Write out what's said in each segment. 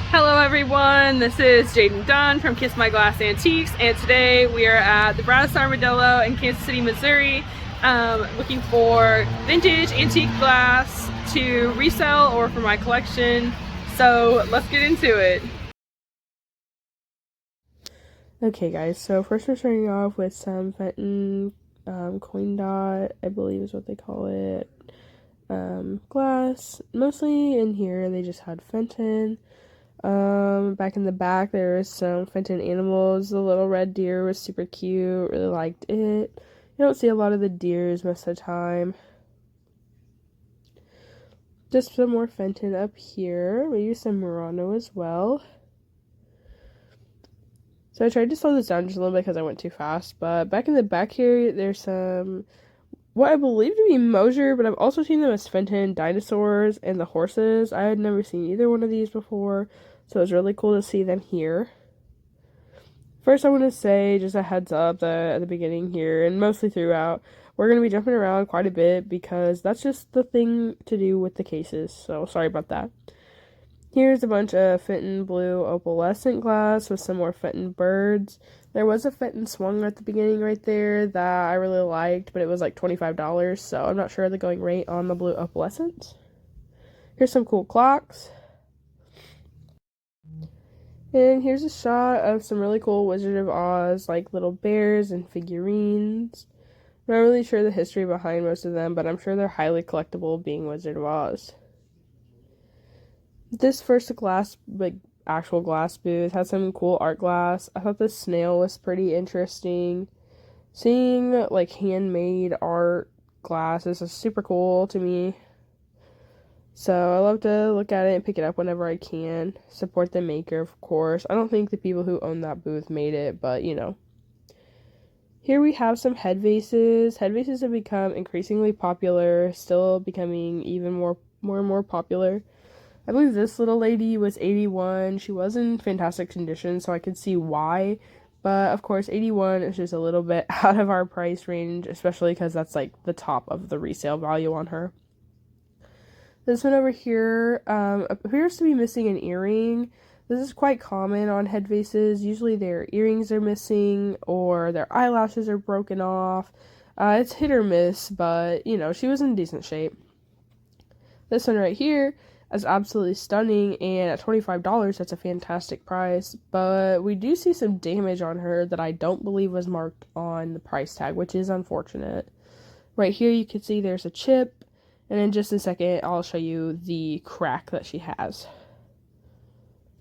Hello everyone, this is Jaden Dunn from Kiss My Glass Antiques, and today we are at the Brass Armadillo in Kansas City, Missouri, looking for vintage antique glass to resell or for my collection. So let's get into it. Okay guys, so first we're starting off with some Fenton coin dot, I believe is what they call it, glass. Mostly in here they just had Fenton. Back in the back there is some Fenton animals. The little red deer was super cute, really liked it. You don't see a lot of the deers most of the time. Just some more Fenton up here, maybe some Murano as well. So I tried to slow this down just a little bit because I went too fast, but back in the back here there's some what I believe to be Mosier, but I've also seen them as Fenton dinosaurs and the horses. I had never seen either one of these before, so it was really cool to see them here. First, I want to say just a heads up that at the beginning here, and mostly throughout, we're going to be jumping around quite a bit because that's just the thing to do with the cases, so sorry about that. Here's a bunch of Fenton blue opalescent glass with some more Fenton birds. There was a Fenton swung at the beginning right there that I really liked, but it was like $25, so I'm not sure the going rate on the blue opalescent. Here's some cool clocks. And here's a shot of some really cool Wizard of Oz, like little bears and figurines. I'm not really sure the history behind most of them, but I'm sure they're highly collectible, being Wizard of Oz. This first glass, like actual glass booth, had some cool art glass. I thought this snail was pretty interesting. Seeing like handmade art glass is super cool to me. So I love to look at it and pick it up whenever I can. Support the maker, of course. I don't think the people who own that booth made it, but you know. Here we have some head vases. Head vases have become increasingly popular, still becoming even more and more popular. I believe this little lady was 81. She was in fantastic condition, so I could see why. But, of course, 81 is just a little bit out of our price range, especially because that's, like, the top of the resale value on her. This one over here appears to be missing an earring. This is quite common on head vases. Usually their earrings are missing or their eyelashes are broken off. It's hit or miss, but, you know, she was in decent shape. This one right here is absolutely stunning, and at $25, that's a fantastic price, but we do see some damage on her that I don't believe was marked on the price tag, which is unfortunate. Right here you can see there's a chip, and in just a second I'll show you the crack that she has.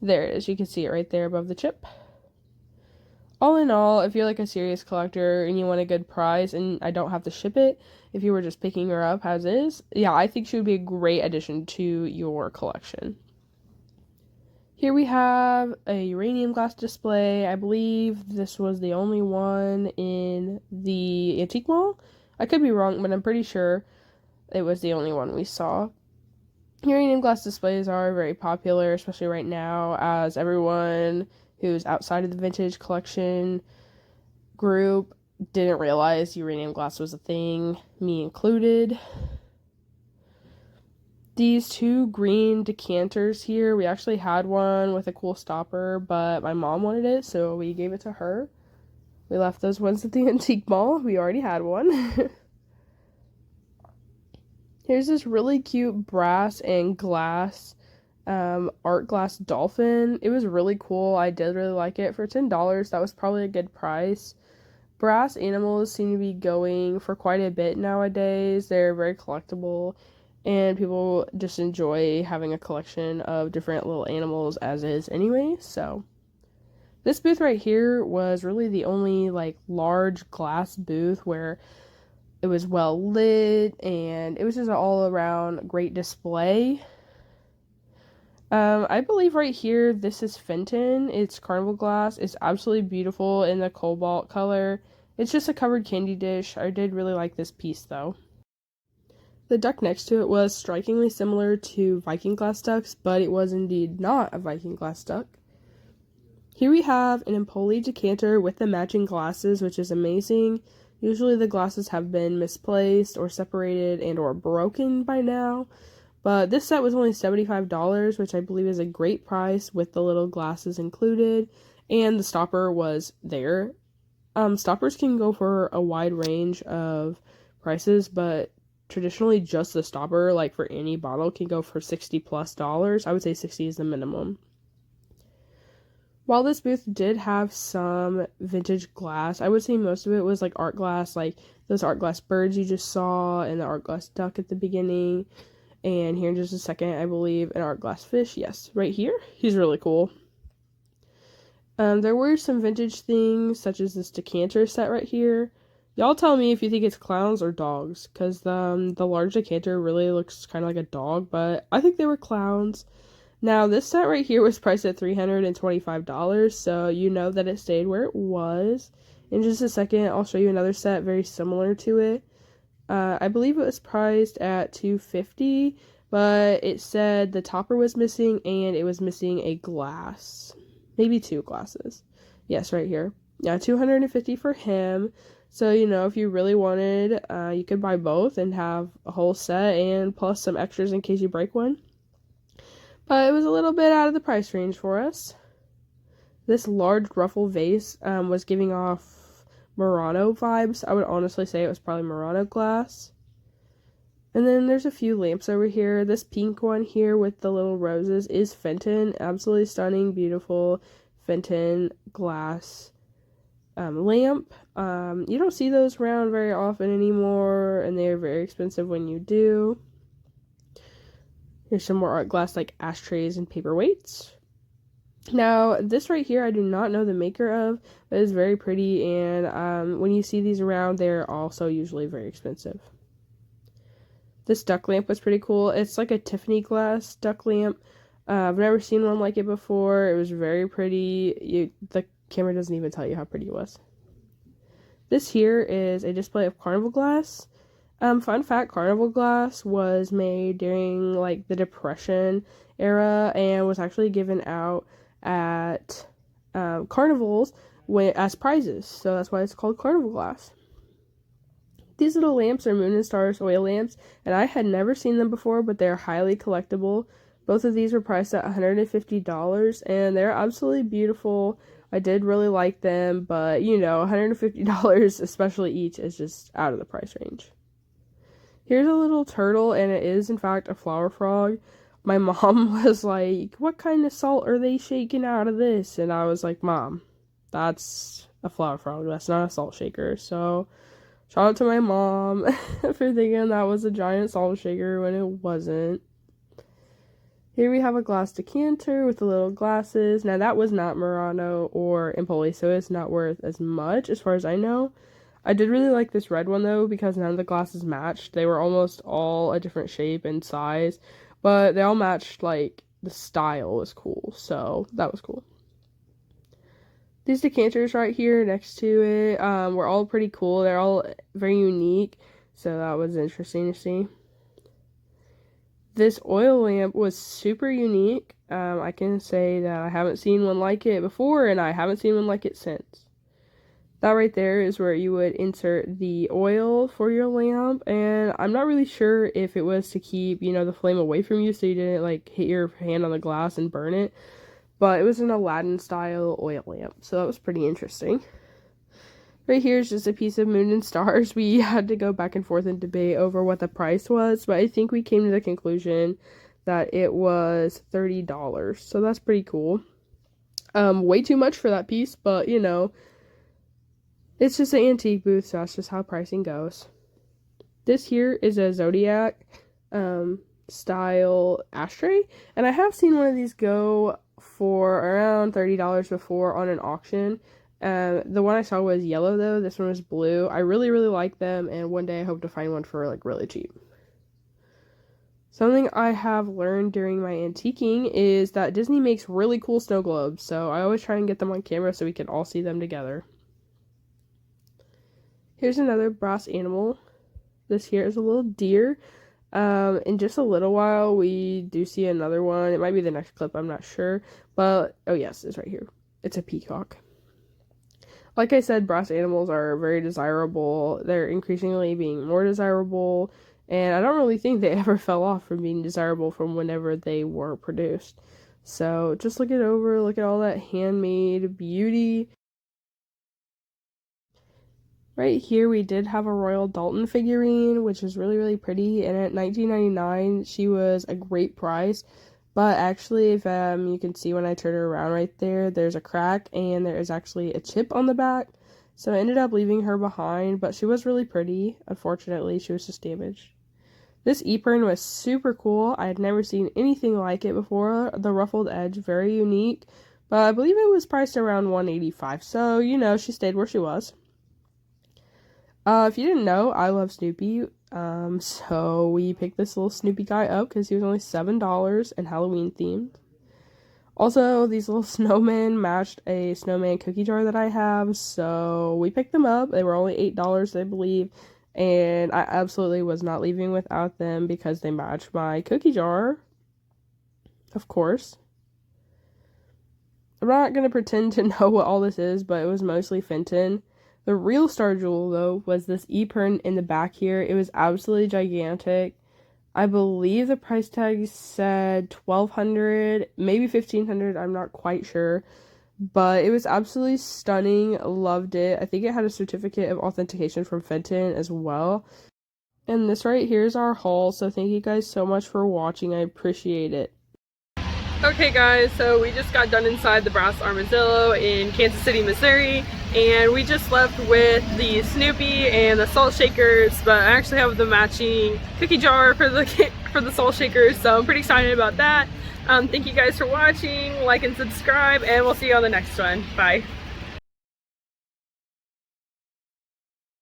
There it is, you can see it right there above the chip. All in all, if you're like a serious collector and you want a good price and I don't have to ship it, if you were just picking her up as is, yeah, I think she would be a great addition to your collection. Here we have a uranium glass display. I believe this was the only one in the antique mall. I could be wrong, but I'm pretty sure it was the only one we saw. Uranium glass displays are very popular, especially right now, as everyone who's outside of the vintage collection group didn't realize uranium glass was a thing, me included. These two green decanters here, we actually had one with a cool stopper, but my mom wanted it, so we gave it to her. We left those ones at the antique mall. We already had one. Here's this really cute brass and glass art glass dolphin. It was really cool. I did really like it. For $10, that was probably a good price. Brass animals seem to be going for quite a bit nowadays. They're very collectible, and people just enjoy having a collection of different little animals as is anyway. So this booth right here was really the only like large glass booth where it was well lit and it was just an all around great display. I believe right here, this is Fenton. It's carnival glass. It's absolutely beautiful in the cobalt color. It's just a covered candy dish. I did really like this piece, though. The duck next to it was strikingly similar to Viking glass ducks, but it was indeed not a Viking glass duck. Here we have an Empoli decanter with the matching glasses, which is amazing. Usually the glasses have been misplaced or separated and or broken by now, But this set was only $75, which I believe is a great price with the little glasses included, and the stopper was there. Stoppers can go for a wide range of prices, but traditionally just the stopper, like for any bottle, can go for $60+. I would say 60 is the minimum. While this booth did have some vintage glass, I would say most of it was like art glass, like those art glass birds you just saw, and the art glass duck at the beginning. And here in just a second, I believe an art glass fish. Yes, right here. He's really cool. There were some vintage things, such as this decanter set right here. Y'all tell me if you think it's clowns or dogs, because the large decanter really looks kind of like a dog, but I think they were clowns. Now, this set right here was priced at $325, so you know that it stayed where it was. In just a second, I'll show you another set very similar to it. I believe it was priced at $250, but it said the topper was missing and it was missing a glass. Maybe 2 glasses. Yes, right here. Yeah, $250 for him. So, you know, if you really wanted, you could buy both and have a whole set and plus some extras in case you break one. But it was a little bit out of the price range for us. This large ruffle vase was giving off Murano vibes. I would honestly say it was probably Murano glass. And then there's a few lamps over here. This pink one here with the little roses is Fenton. Absolutely stunning, beautiful Fenton glass lamp. You don't see those around very often anymore, and they're very expensive when you do. Here's some more art glass like ashtrays and paperweights. Now, this right here, I do not know the maker of, but it's very pretty, and when you see these around, they're also usually very expensive. This duck lamp was pretty cool. It's like a Tiffany glass duck lamp. I've never seen one like it before. It was very pretty. The camera doesn't even tell you how pretty it was. This here is a display of carnival glass. Fun fact, carnival glass was made during like the Depression era and was actually given out at carnivals as prizes. So that's why it's called carnival glass. These little lamps are Moon and Stars oil lamps, and I had never seen them before, but they're highly collectible. Both of these were priced at $150, and they're absolutely beautiful. I did really like them, but you know, $150, especially each, is just out of the price range. Here's a little turtle, and it is, in fact, a flower frog. My mom was like, what kind of salt are they shaking out of this? And I was like, Mom, that's a flower frog. That's not a salt shaker. So, shout out to my mom for thinking that was a giant salt shaker when it wasn't. Here we have a glass decanter with the little glasses. Now, that was not Murano or Empoli, so it's not worth as much as far as I know. I did really like this red one, though, because none of the glasses matched. They were almost all a different shape and size, but they all matched, like, the style was cool, so that was cool. These decanters right here next to it were all pretty cool. They're all very unique, so that was interesting to see. This oil lamp was super unique. I can say that I haven't seen one like it before, and I haven't seen one like it since. That right there is where you would insert the oil for your lamp, and I'm not really sure if it was to keep, you know, the flame away from you so you didn't, like, hit your hand on the glass and burn it, but it was an Aladdin-style oil lamp, so that was pretty interesting. Right here is just a piece of Moon and Stars. We had to go back and forth and debate over what the price was, but I think we came to the conclusion that it was $30, so that's pretty cool. Way too much for that piece, but, you know, it's just an antique booth, so that's just how pricing goes. This here is a Zodiac style ashtray, and I have seen one of these go for around $30 before on an auction. The one I saw was yellow, though. This one was blue. I really, really like them, and one day I hope to find one for, like, really cheap. Something I have learned during my antiquing is that Disney makes really cool snow globes, so I always try and get them on camera so we can all see them together. Here's another brass animal. This here is a little deer. In just a little while, we do see another one. It might be the next clip, I'm not sure. But, oh yes, it's right here. It's a peacock. Like I said, brass animals are very desirable. They're increasingly being more desirable. and I don't really think they ever fell off from being desirable from whenever they were produced. So just look it over, look at all that handmade beauty. Right here we did have a Royal Dalton figurine, which is really, really pretty, and at $19.99 she was a great price. But actually, if you can see when I turn her around right there, there's a crack and there is actually a chip on the back. So I ended up leaving her behind, but she was really pretty. Unfortunately, she was just damaged. This apron was super cool. I had never seen anything like it before. The ruffled edge, very unique. But I believe it was priced around $185. So, you know, she stayed where she was. If you didn't know, I love Snoopy. So we picked this little Snoopy guy up because he was only $7 and Halloween themed. Also, these little snowmen matched a snowman cookie jar that I have, so we picked them up. They were only $8, I believe, and I absolutely was not leaving without them because they match my cookie jar, of course. I'm not going to pretend to know what all this is, but it was mostly Fenton. The real star jewel, though, was this apron in the back here. It was absolutely gigantic. I believe the price tag said $1,200, maybe $1,500, I'm not quite sure. But it was absolutely stunning. Loved it. I think it had a certificate of authentication from Fenton as well. And this right here is our haul, so thank you guys so much for watching. I appreciate it. Okay guys, so we just got done inside the Brass Armadillo in Kansas City, Missouri, and we just left with the Snoopy and the salt shakers, but I actually have the matching cookie jar for the salt shakers, so I'm pretty excited about that. Thank you guys for watching, like and subscribe, and we'll see you on the next one. Bye.